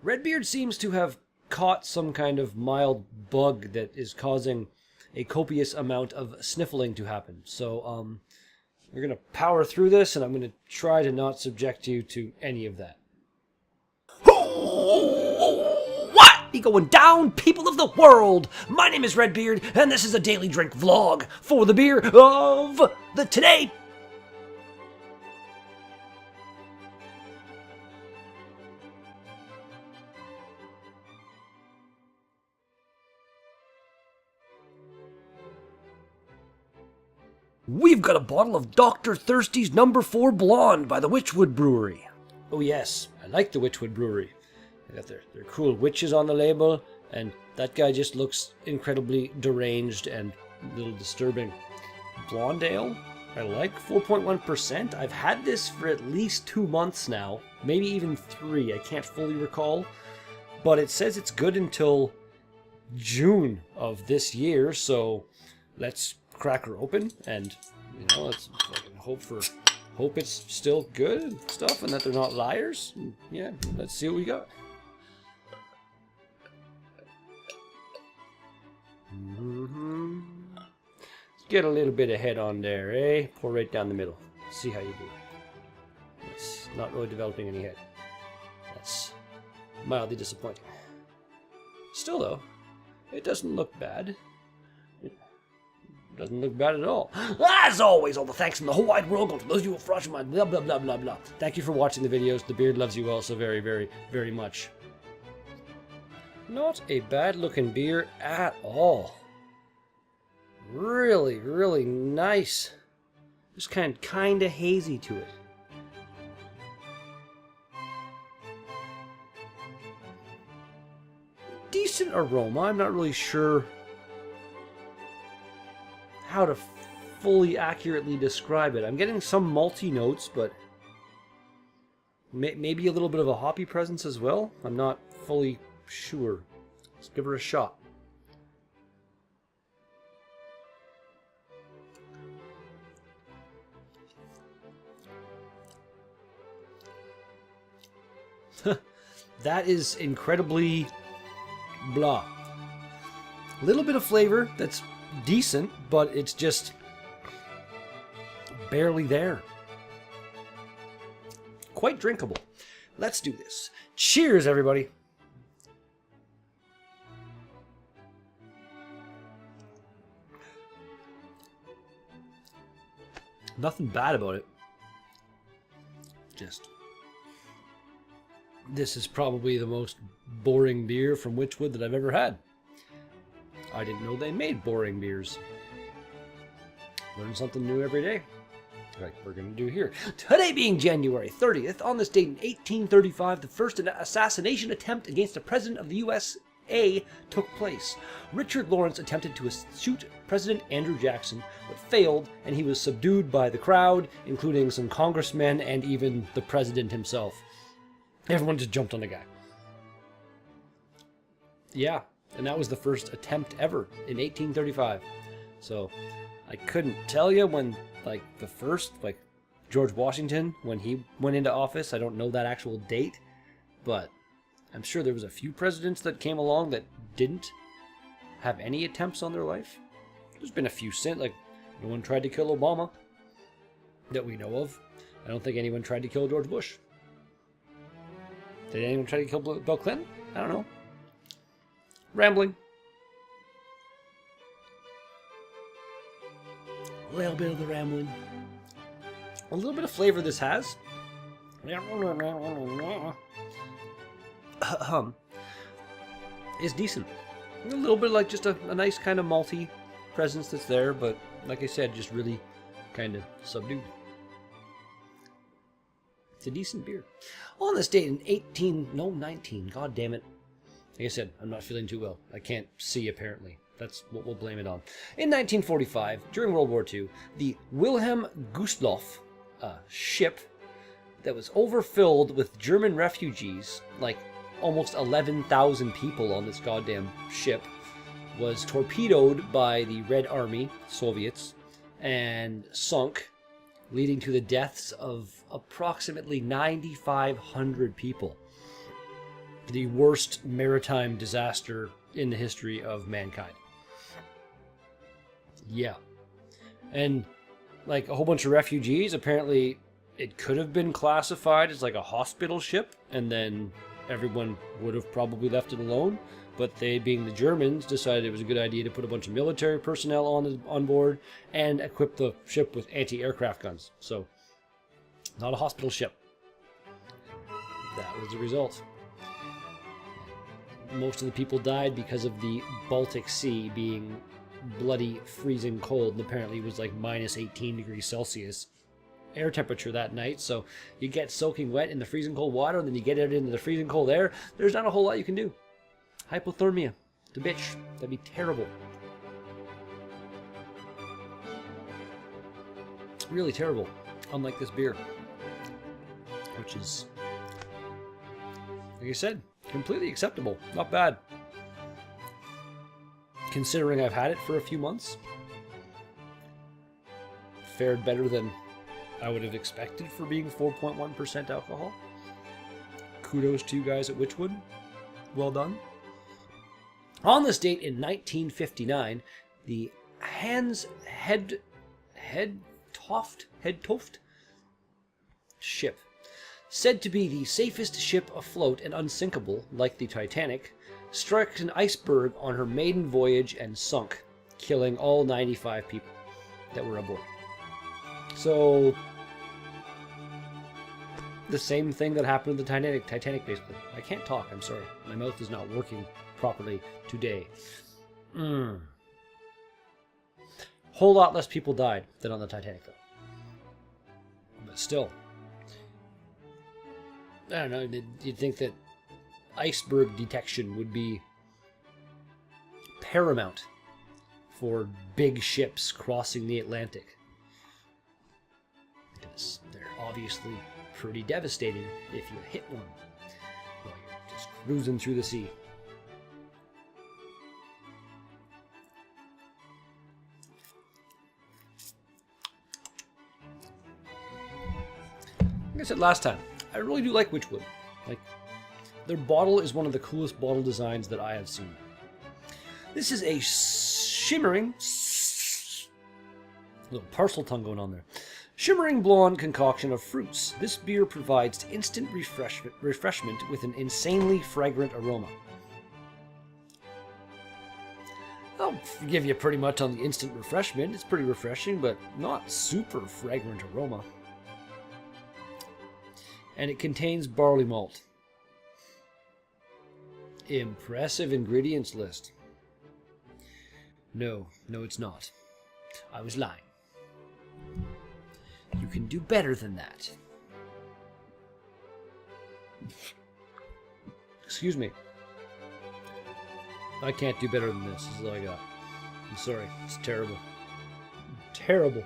Redbeard seems to have caught some kind of mild bug that is causing a copious amount of sniffling to happen. So, we're going to power through this, and I'm going to try to not subject you to any of that. What be going down, people of the world? My name is Redbeard, and this is a daily drink vlog for the beer of the today. We've got a bottle of Dr. Thirsty's No. 4 Blonde by the Wychwood Brewery. Oh yes, I like the Wychwood Brewery. They got their cool witches on the label, and that guy just looks incredibly deranged and a little disturbing. Blonde ale, I like, 4.1%. I've had this for at least 2 months now, maybe even 3, I can't fully recall. But it says it's good until June of this year, so let's crack her open and, let's hope it's still good and stuff, and that they're not liars. Yeah, let's see what we got. Get a little bit of head on there, eh? Pour right down the middle. See how you do. It's not really developing any head. That's mildly disappointing. Still though, it doesn't look bad. Doesn't look bad at all. As always, all the thanks from the whole wide world go to those of you who watch my blah blah blah blah blah. Thank you for watching the videos. The beard loves you all so very, very, very much. Not a bad looking beer at all. Really, really nice. Just kind of hazy to it. Decent aroma. I'm not really sure how to fully accurately describe it. I'm getting some malty notes, but maybe a little bit of a hoppy presence as well. I'm not fully sure. Let's give her a shot. That is incredibly blah. A little bit of flavor that's decent, but it's just barely there. Quite drinkable. Let's do this. Cheers, everybody. Nothing bad about it. Just, this is probably the most boring beer from Wychwood that I've ever had. I didn't know they made boring beers. Learn something new every day, like we're going to do here. Today being January 30th, on this date in 1835, the first assassination attempt against the President of the USA took place. Richard Lawrence attempted to shoot President Andrew Jackson, but failed, and he was subdued by the crowd, including some congressmen and even the President himself. Everyone just jumped on the guy. Yeah. And that was the first attempt ever in 1835. So I couldn't tell you when, the first, George Washington, when he went into office. I don't know that actual date, but I'm sure there was a few presidents that came along that didn't have any attempts on their life. There's been a few since, no one tried to kill Obama that we know of. I don't think anyone tried to kill George Bush. Did anyone try to kill Bill Clinton? I don't know. Rambling. A little bit of the rambling. A little bit of flavor this has. Is decent. A little bit just a nice kind of malty presence that's there, but like I said, just really kind of subdued. It's a decent beer. On this date in 19, god damn it. Like I said, I'm not feeling too well. I can't see, apparently. That's what we'll blame it on. In 1945, during World War II, the Wilhelm Gustloff ship that was overfilled with German refugees, almost 11,000 people on this goddamn ship, was torpedoed by the Red Army, Soviets, and sunk, leading to the deaths of approximately 9,500 people. the worst maritime disaster in the history of mankind. Yeah. And like a whole bunch of refugees, apparently it could have been classified as like a hospital ship, and then everyone would have probably left it alone. But they, being the Germans, decided it was a good idea to put a bunch of military personnel on board and equip the ship with anti-aircraft guns. So, not a hospital ship. That was the result. Most of the people died because of the Baltic Sea being bloody freezing cold, and apparently it was like minus 18 degrees Celsius air temperature that night. So you get soaking wet in the freezing cold water, and then you get it into the freezing cold air. There's not a whole lot you can do. Hypothermia. The bitch. That'd be terrible. Really terrible. Unlike this beer, which is, like I said, completely acceptable. Not bad. Considering I've had it for a few months. Fared better than I would have expected for being 4.1% alcohol. Kudos to you guys at Wychwood. Well done. On this date in 1959, the Hans Hedtoft ship, said to be the safest ship afloat and unsinkable, like the Titanic, struck an iceberg on her maiden voyage and sunk, killing all 95 people that were aboard. So, the same thing that happened to the Titanic basically. I can't talk, I'm sorry. My mouth is not working properly today. Whole lot less people died than on the Titanic, though. But still, I don't know, you'd think that iceberg detection would be paramount for big ships crossing the Atlantic. Because they're obviously pretty devastating if you hit one while you're just cruising through the sea. Like I said last time, I really do like Wychwood. Like, their bottle is one of the coolest bottle designs that I have seen. This is a shimmering, little parcel tongue going on there, shimmering blonde concoction of fruits. This beer provides instant refreshment with an insanely fragrant aroma. I'll forgive you pretty much on the instant refreshment. It's pretty refreshing, but not super fragrant aroma. And it contains barley malt. Impressive ingredients list. No, it's not. I was lying. You can do better than that. Excuse me. I can't do better than this. This is all I got. I'm sorry. It's terrible. Terrible.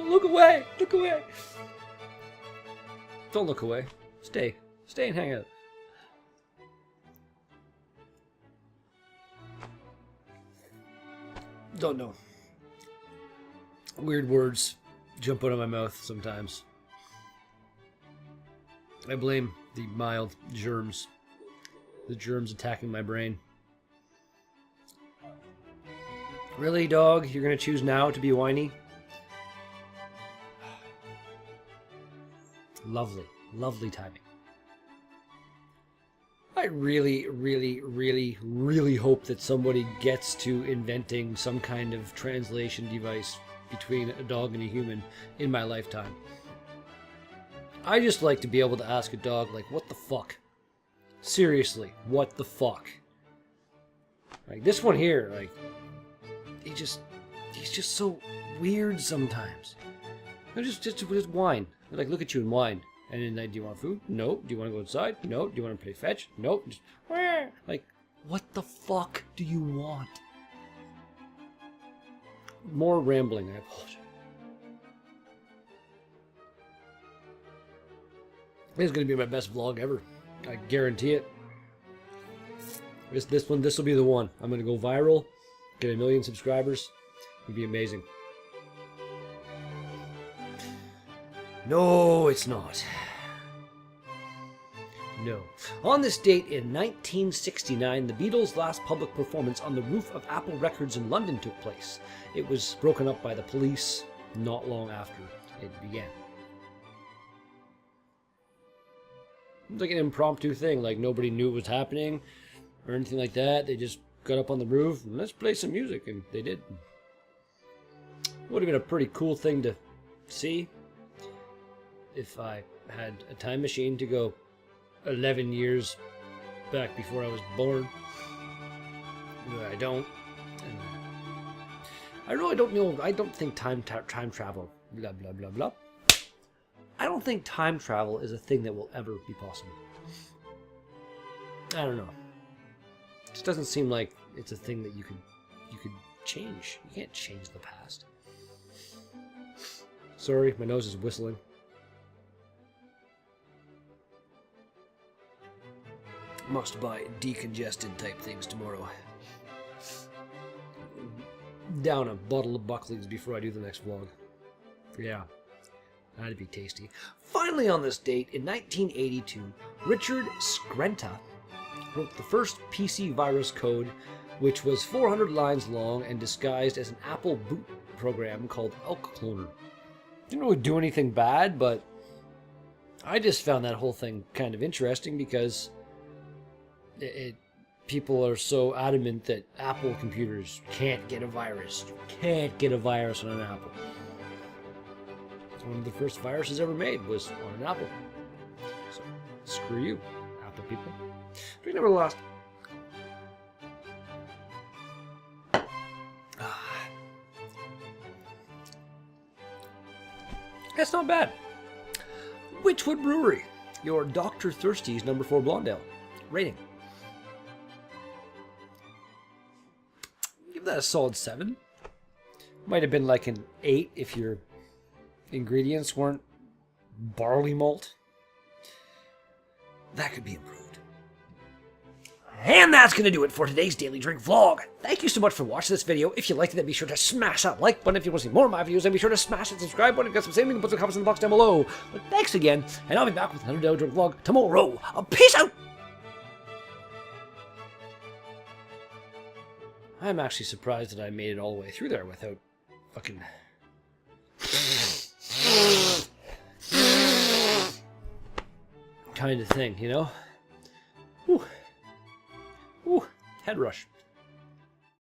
Oh, look away! Look away! Don't look away. Stay. Stay and hang out. Don't know. Weird words jump out of my mouth sometimes. I blame the mild germs. The germs attacking my brain. Really, dog? You're gonna choose now to be whiny? Lovely. Lovely timing. I really, really, really, really hope that somebody gets to inventing some kind of translation device between a dog and a human in my lifetime. I just like to be able to ask a dog, like, what the fuck? Seriously, what the fuck? Like, this one here, like, he's just so weird sometimes. Just whine. Like, look at you and whine. And then, like, do you want food? No. Do you want to go outside? No. Do you want to play fetch? No. Just, like, what the fuck do you want? More rambling, I apologize. This is going to be my best vlog ever. I guarantee it. This will be the one. I'm going to go viral, get 1 million subscribers. It'd be amazing. No, it's not. No. On this date in 1969, the Beatles' last public performance on the roof of Apple Records in London took place. It was broken up by the police not long after it began. It was like an impromptu thing, like nobody knew it was happening or anything like that. They just got up on the roof and let's play some music, and they did. Would have been a pretty cool thing to see if I had a time machine to go 11 years back before I was born. But I don't. And I really don't know. I don't think time travel, blah, blah, blah, blah. I don't think time travel is a thing that will ever be possible. I don't know. It just doesn't seem like it's a thing that you could change. You can't change the past. Sorry, my nose is whistling. Must buy decongested type things tomorrow. Down a bottle of Buckley's before I do the next vlog. Yeah, that'd be tasty. Finally, on this date, in 1982, Richard Skrenta wrote the first PC virus code, which was 400 lines long and disguised as an Apple boot program called Elk Cloner. Didn't really do anything bad, but I just found that whole thing kind of interesting because people are so adamant that Apple computers can't get a virus. You can't get a virus on an Apple. One of the first viruses ever made was on an Apple. So, screw you, Apple people. Drink number last. That's not bad. Wychwood Brewery, your Dr. Thirsty's number 4 Blondale. Rating. Give that a solid 7. Might have been like an 8 if your ingredients weren't barley malt. That could be improved. And that's going to do it for today's Daily Drink vlog. Thank you so much for watching this video. If you liked it, then be sure to smash that like button. If you want to see more of my videos, then be sure to smash that subscribe button. If you got some saying, you can put some comments in the box down below. But thanks again, and I'll be back with another Daily Drink vlog tomorrow. Peace out! I'm actually surprised that I made it all the way through there without fucking... kind of thing, you know? Whew. Ooh, head rush.